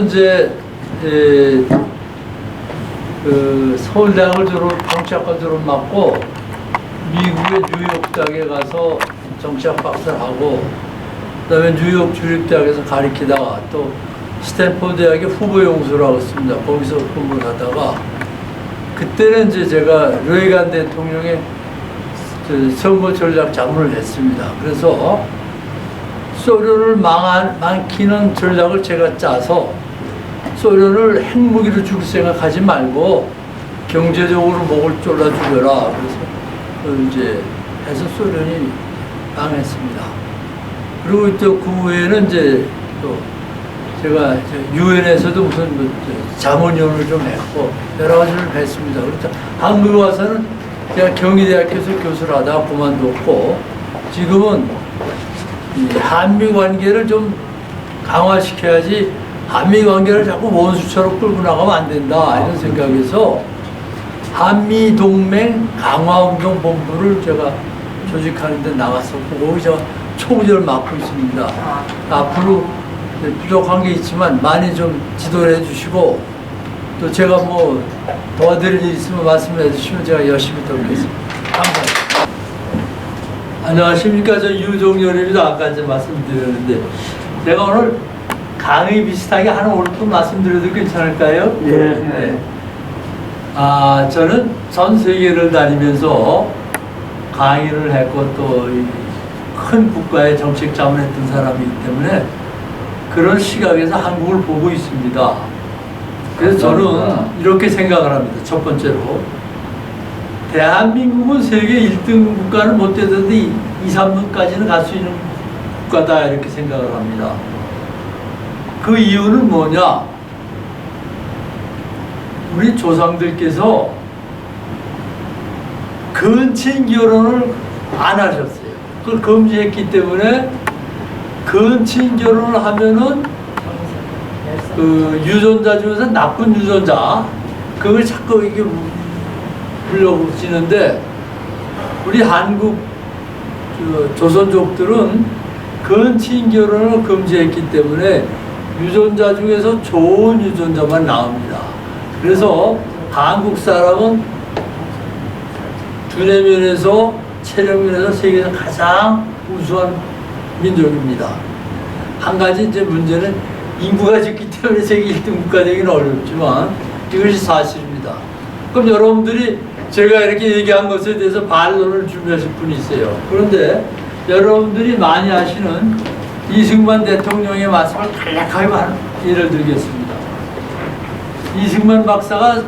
이제 그 서울대학을 정치학과 졸업 맞고 미국의 뉴욕 대학에 가서 정치학 박사를 하고 그다음에 뉴욕 주립대학에서 가르치다가 또 스탠포드 대학의 후보 연구소를 하고 있습니다. 거기서 공부를 하다가 그때는 이제 제가 레이간 대통령의 선거 전략 자문을 했습니다. 그래서 소련을 망키는 전략을 제가 짜서 소련을 핵무기로 죽일 생각하지 말고 경제적으로 목을 졸라 죽여라. 그래서 이제 해서 소련이 망했습니다. 그리고 또 그 후에는 이제 또 제가 유엔에서도 무슨 자문위원을 좀 했고 여러 가지를 했습니다. 그래서 한국에 와서는 제가 경희대학교에서 교수를 하다가 그만뒀고 지금은 이 한미 관계를 좀 강화시켜야지 한미 관계를 자꾸 원수처럼 끌고 나가면 안 된다 이런 생각에서 한미 동맹 강화운동 본부를 제가 조직하는 데 나갔었고 거기서 총재를 맡고 있습니다. 앞으로 부족한 게 있지만 많이 좀 지도를 해주시고 또 제가 뭐 도와드릴 일 있으면 말씀해 주시면 제가 열심히 돕겠습니다. 감사합니다. 안녕하십니까. 저 유종열입니다. 아까 이제 말씀드렸는데 제가 오늘 강의 비슷하게 하나 오늘 또 말씀드려도 괜찮을까요? 예. 네. 저는 전 세계를 다니면서 강의를 했고 또 큰 국가의 정책 자문했던 사람이기 때문에 그런 시각에서 한국을 보고 있습니다. 그래서 저는 이렇게 생각을 합니다. 첫 번째로 대한민국은 세계 1등 국가는 못 되더라도 2, 3등까지는 갈 수 있는 국가다 이렇게 생각을 합니다. 그 이유는 뭐냐? 우리 조상들께서 근친 결혼을 안 하셨어요. 그걸 금지했기 때문에 근친 결혼을 하면은 그 유전자 중에서 나쁜 유전자 그걸 자꾸 이게 불려지는데 우리 한국 조선족들은 근친 결혼을 금지했기 때문에 유전자 중에서 좋은 유전자만 나옵니다. 그래서 한국 사람은 두뇌면에서 체력면에서 세계에서 가장 우수한 민족입니다. 한 가지 이제 문제는 인구가 적기 때문에 세계 1등 국가 되기는 어렵지만 이것이 사실입니다. 그럼 여러분들이 제가 이렇게 얘기한 것에 대해서 반론을 준비하실 분이 있어요. 그런데 여러분들이 많이 아시는 이승만 대통령의 말씀을 간략하게 예를 들겠습니다. 이승만 박사가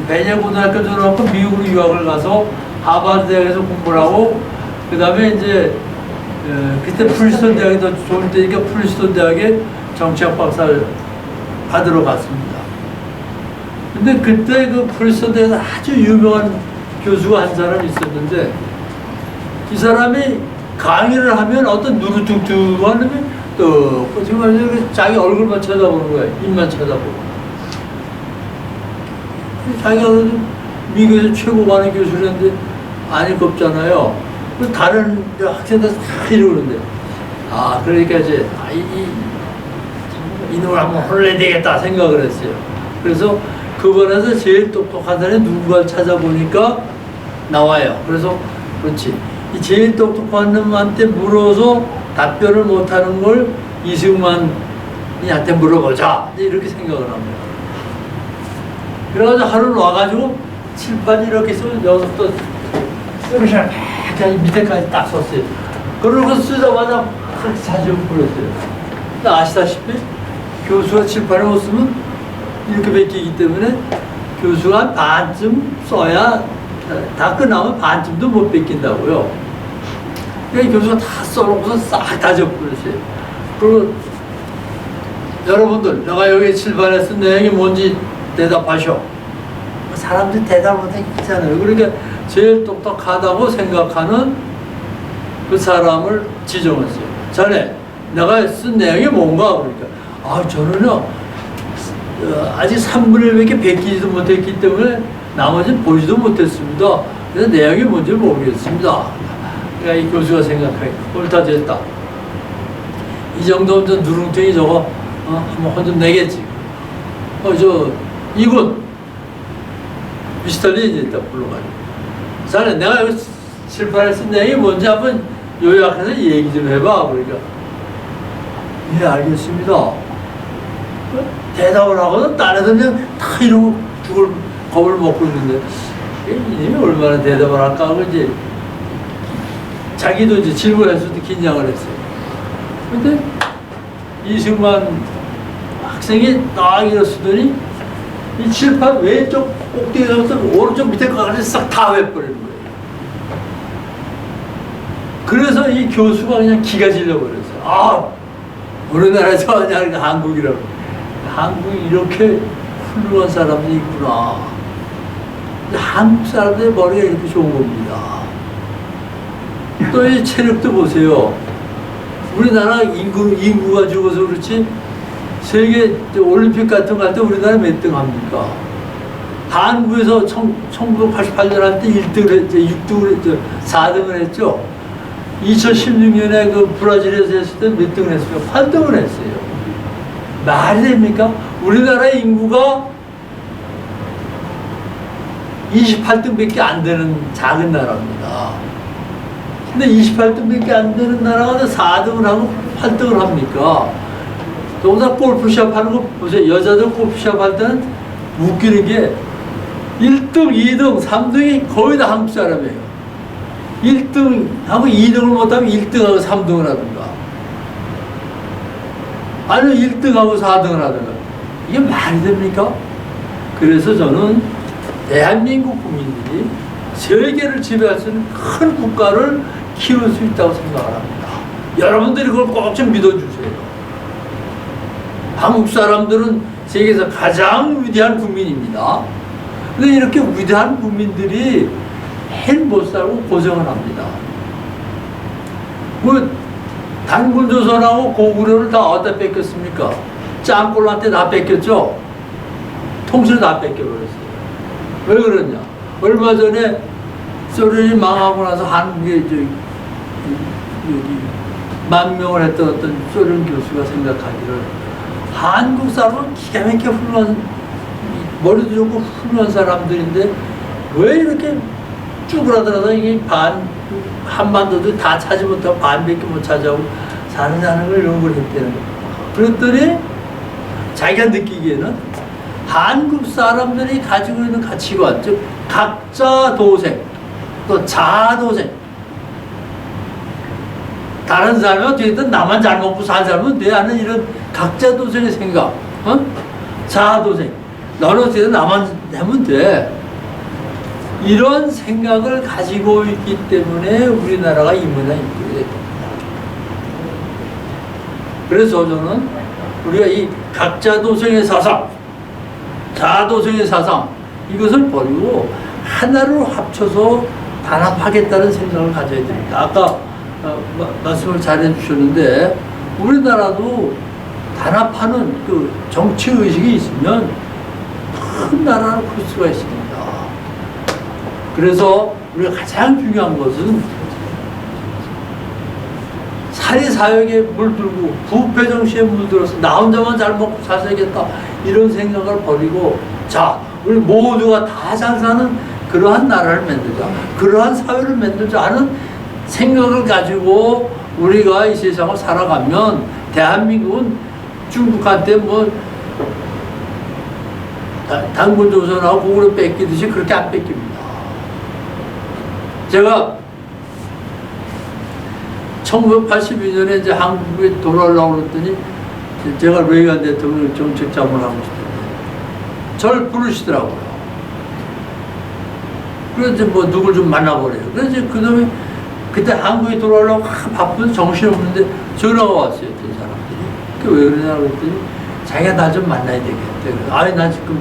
베냐고등학교 졸업하고 미국으로 유학을 가서 하버드 대학에서 공부를 하고 그 다음에 이제 그때 프린스턴 대학이 더 좋을 때니까 프린스턴 대학에 정치학 박사를 받으러 갔습니다. 근데 그때 그 프린스턴 대학에서 아주 유명한 교수가 한 사람이 있었는데 이 사람이 강의를 하면 어떤 누르퉁퉁한 놈이 또 정말 자기 얼굴만 쳐다보는 거야. 입만 쳐다보고. 자기가 미국에서 최고 많은 교수였는데 아닐 거 없잖아요. 다른 학생들 다 이러는데 그러니까 이제 이놈을 한번 혼내야 되겠다 생각을 했어요. 그래서 그번에서 제일 똑똑한 사람이 누군가를 찾아보니까 나와요. 그래서 그렇지. 이 제일 똑똑한 놈한테 물어서 답변을 못하는 걸 이승만이한테 물어보자. 이렇게 생각을 합니다. 그래가지고 하루는 와가지고 칠판 이렇게 써 녀석도 쓰러시나 막 밑에까지 딱 썼어요. 그러고 쓰자마자 그렇게 사진을 보냈어요. 아시다시피 교수가 칠판에 못 쓰면 이렇게 베끼기 때문에 교수가 반쯤 써야 다 끝나면 반쯤도 못 베낀다고요. 그러니까 교수가 다 써놓고서 싹 다 적어버렸어요. 그리고 여러분들 내가 여기 칠판에 쓴 내용이 뭔지 대답하셔. 사람들이 대답 못하기 있잖아요. 그러니까 제일 똑똑하다고 생각하는 그 사람을 지정했어요. 자네, 내가 쓴 내용이 뭔가? 그러니까 저는요 아직 3분의 1밖에 베끼지도 못했기 때문에 나머지는 보지도 못했습니다. 그래서 내용이 뭔지 모르겠습니다. 그러니까 이 교수가 생각하기 옳다 됐다. 이 정도면 누룽탱이 저거 한번 혼 좀 내겠지. 이군 미스터리 이제 딱 불러가지고 자네 내가 여기 칠판에 쓴 내용이 뭔지 한번 요약해서 얘기 좀 해봐. 그러니까 예 알겠습니다. 대답을 하고는 딴 애들 그냥 다 이러고 죽을 겁을 먹고 있는데 이놈이 얼마나 대답을 할까 하고 이제 자기도 이제 질문했을 때 긴장을 했어요. 근데 이승만 학생이 딱 일어서더니 이 칠판 왼쪽 꼭대기부터 오른쪽 밑에까지 싹 다 해버리는 거예요. 그래서 이 교수가 그냥 기가 질려버렸어요. 아, 우리나라에서 하냐, 한국이라고. 한국이 이렇게 훌륭한 사람들이 있구나. 한국 사람들의 머리가 이렇게 좋은 겁니다. 또 이 체력도 보세요. 우리나라 인구가 죽어서 그렇지 세계 올림픽 같은 거 할 때 우리나라 몇 등 합니까? 한국에서 1988년 할 때 1등을 했죠. 6등을 했죠. 4등을 했죠. 2016년에 그 브라질에서 했을 때 몇 등을 했어요? 8등을 했어요. 말이 됩니까? 우리나라의 인구가 28등밖에 안 되는 작은 나라입니다. 근데 28등밖에 안 되는 나라가 4등을 하고 8등을 합니까? 더구나 골프샵 하는 거 보세요. 여자들 골프샵 할 때는 웃기는 게 1등, 2등, 3등이 거의 다 한국 사람이에요. 1등하고 2등을 못하면 1등하고 3등을 하든가. 아니면 1등하고 4등을 하든가. 이게 말이 됩니까? 그래서 저는 대한민국 국민들이 세계를 지배할 수 있는 큰 국가를 키울 수 있다고 생각을 합니다. 여러분들이 그걸 꼭 좀 믿어주세요. 한국 사람들은 세계에서 가장 위대한 국민입니다. 근데 이렇게 위대한 국민들이 매일 못 살고 고생을 합니다. 뭐 단군조선하고 고구려를 다 어디다 뺏겼습니까? 짱꼴한테 다 뺏겼죠? 통째로 다 뺏겨버렸어요. 왜 그러냐? 얼마 전에 소련이 망하고 나서 한국에 여기 망명을 했던 어떤 소련 교수가 생각하기를 한국 사람은 기가 막히게 훌륭한, 머리도 좋고 훌륭한 사람들인데 왜 이렇게 쭈그라들어서 이게 한반도도 다 차지 못하고 반밖에 못 차지하고 사느냐는 걸 연구를 했다는 거예요. 그랬더니 자기가 느끼기에는 한국 사람들이 가지고 있는 가치관, 즉 각자 도생, 또 자아도생. 다른 사람이 어떻게든 나만 잘 먹고 잘 살면 돼 하는 이런 각자 도생의 생각, 자아도생. 너는 어떻게든 나만 하면 돼. 이런 생각을 가지고 있기 때문에 우리나라가 이 문화에 있게 됩니다. 그래서 저는 우리가 이 각자 도생의 사상, 자아도생의 사상, 이것을 버리고 하나로 합쳐서 단합하겠다는 생각을 가져야 됩니다. 아까 말씀을 잘 해주셨는데 우리나라도 단합하는 그 정치의식이 있으면 큰 나라를 클 수가 있습니다. 그래서 우리가 가장 중요한 것은 사리사욕에 물들고 부패정시에 물들어서 나 혼자만 잘 먹고 잘 살겠다 이런 생각을 버리고 자 우리 모두가 다 잘 사는 그러한 나라를 만들자, 그러한 사회를 만들자 하는 생각을 가지고 우리가 이 세상을 살아가면 대한민국은 중국한테 뭐 단군조선하고 고구려 뺏기듯이 그렇게 안 뺏깁니다. 제가 1982년에 이제 한국에 돌아오려고 그랬더니 제가 레이건 대통령 정책자문을 하고 있었는데 저를 부르시더라고요. 그래서 이제 뭐 누굴 좀 만나보래요. 그래서 이제 그놈이 그때 한국에 돌아오려고 바쁜 정신없는데 전화가 왔어요. 그 사람들이. 왜 그러냐고 그랬더니 자기가 나 좀 만나야 되겠대. 아니 나 지금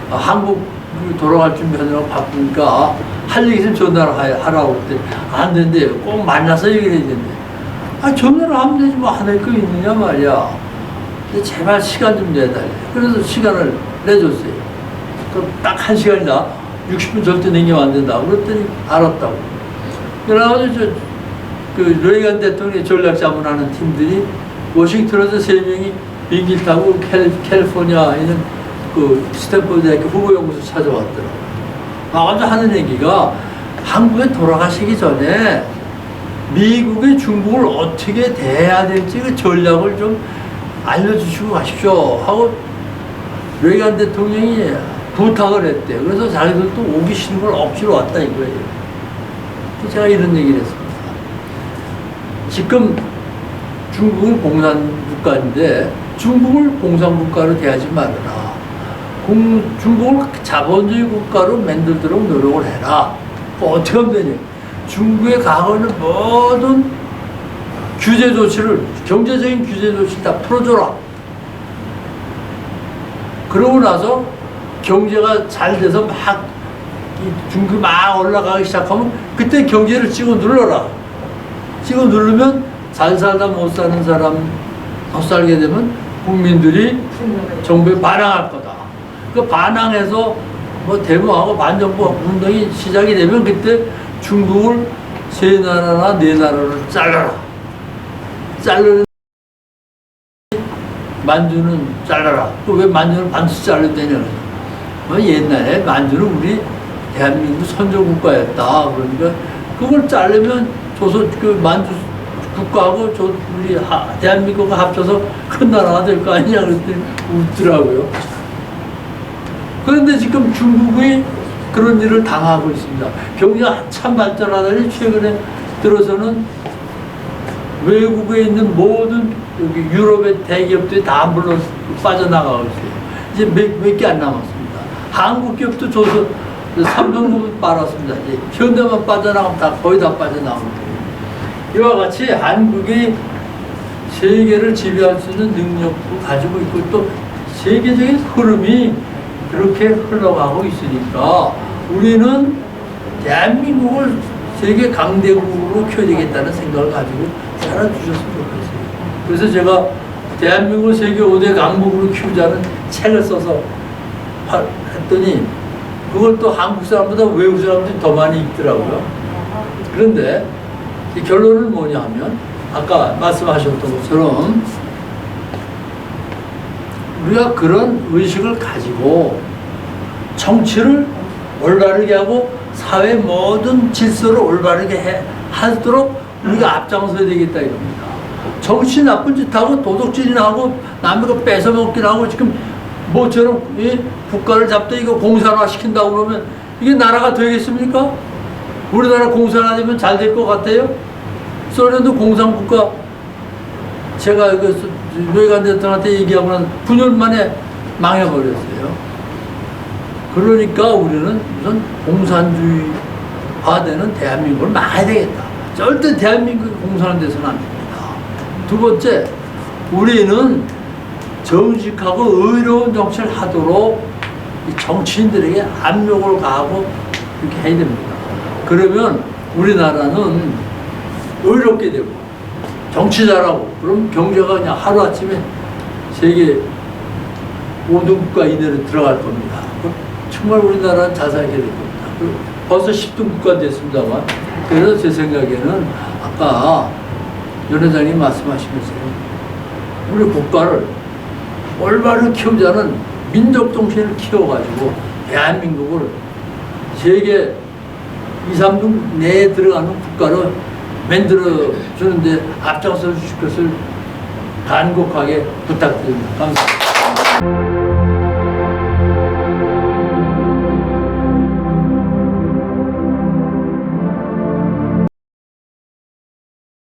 한국 돌아갈 준비하느라고 바쁘니까 할 얘기 있으면 전화를 하라고 그랬더니 안 된대요. 꼭 만나서 얘기를 해야 된대. 아 전화를 하면 되지 뭐 안 할 거 있느냐 말이야. 근데 제발 시간 좀 내달래. 그래서 시간을 내줬어요. 그럼 딱 1시간이다. 60분 절대 내기면 안 된다. 그랬더니 알았다고. 그래가지고 그 레이건 대통령의 전략자문하는 팀들이 워싱턴에서 3명이 비행기를 타고 캘리포니아에 있는 그 스탠퍼드 대학교 후보연구소 찾아왔더라고요. 나가서 하는 얘기가 한국에 돌아가시기 전에 미국이 중국을 어떻게 대해야 될지 그 전략을 좀 알려주시고 가십시오 하고 레이간 대통령이 부탁을 했대. 그래서 자기들도 오기 싫은 걸 억지로 왔다 이거예요. 제가 이런 얘기를 했습니다. 지금 중국은 공산국가인데 중국을 공산국가로 대하지 말아라. 중국을 자본주의 국가로 만들도록 노력을 해라. 어떻게 하면 되냐. 중국의 과거는 모든 규제 조치를, 경제적인 규제 조치를 다 풀어줘라. 그러고 나서 경제가 잘 돼서 막 중국이 막 올라가기 시작하면 그때 경제를 찍어 눌러라. 찍어 누르면 잘 살다 못 사는 사람 못 살게 되면 국민들이 정부에 반항할 거다. 그 반항해서 뭐 데모하고 반정부 운동이 시작이 되면 그때 중국을 세 나라나 네 나라를 잘라라. 자르는 만주는 잘라라. 또 왜 만주는 반드시 잘라야 되냐. 옛날에 만주는 우리 대한민국 선조국가였다. 그러니까 그걸 자르면 그 만주 국가하고 우리 대한민국과 합쳐서 큰 나라가 될 거 아니냐 그랬더니 웃더라고요. 그런데 지금 중국이 그런 일을 당하고 있습니다. 경제가 한참 발전하더니 최근에 들어서는 외국에 있는 모든 여기 유럽의 대기업들이 다 물론 빠져나가고 있어요. 이제 몇 개 안 남았습니다. 한국 기업도 조선 삼성그룹 빨았습니다. 이제 현대만 빠져나가면 다 거의 다 빠져나갑니다. 이와 같이 한국이 세계를 지배할 수 있는 능력도 가지고 있고 또 세계적인 흐름이 그렇게 흘러가고 있으니까 우리는 대한민국을 세계 강대국으로 키워야겠다는 생각을 가지고 살아주셨으면 좋겠어요. 그래서 제가 대한민국을 세계 5대 강국으로 키우자는 책을 써서 했더니 그걸 또 한국 사람보다 외국 사람들이 더 많이 읽더라고요. 그런데 이 결론은 뭐냐 하면 아까 말씀하셨던 것처럼 우리가 그런 의식을 가지고 정치를 올바르게 하고 사회 모든 질서를 올바르게 하도록 우리가 앞장서야 되겠다 이겁니다. 정치 나쁜 짓 하고 도둑질이나 하고 남의 거 뺏어먹기나 하고 지금 뭐처럼 국가를 잡다 이거 공산화 시킨다고 그러면 이게 나라가 되겠습니까? 우리나라 공산화 되면 잘 될 것 같아요? 소련도 공산국가 제가 레이간 대통령한테 얘기하고 난 9년 만에 망해버렸어요. 그러니까 우리는 우선 공산주의화되는 대한민국을 막아야 되겠다. 절대 대한민국이 공산화돼서는 안 됩니다. 두 번째, 우리는 정직하고 의로운 정치를 하도록 이 정치인들에게 압력을 가하고 이렇게 해야 됩니다. 그러면 우리나라는 의롭게 되고 정치 잘하고 그럼 경제가 그냥 하루아침에 세계 5등 국가 이내로 들어갈 겁니다. 정말 우리나라는 잘 살게 될 겁니다. 벌써 10등 국가 됐습니다만 그래서 제 생각에는 아까 연 회장님 말씀하시면서 우리 국가를 올바르게 키우자는 민족 정신을 키워가지고 대한민국을 세계 2, 3등 내에 들어가는 국가로 만들어 주는데 앞장서 주실 것을 간곡하게 부탁드립니다. 감사합니다.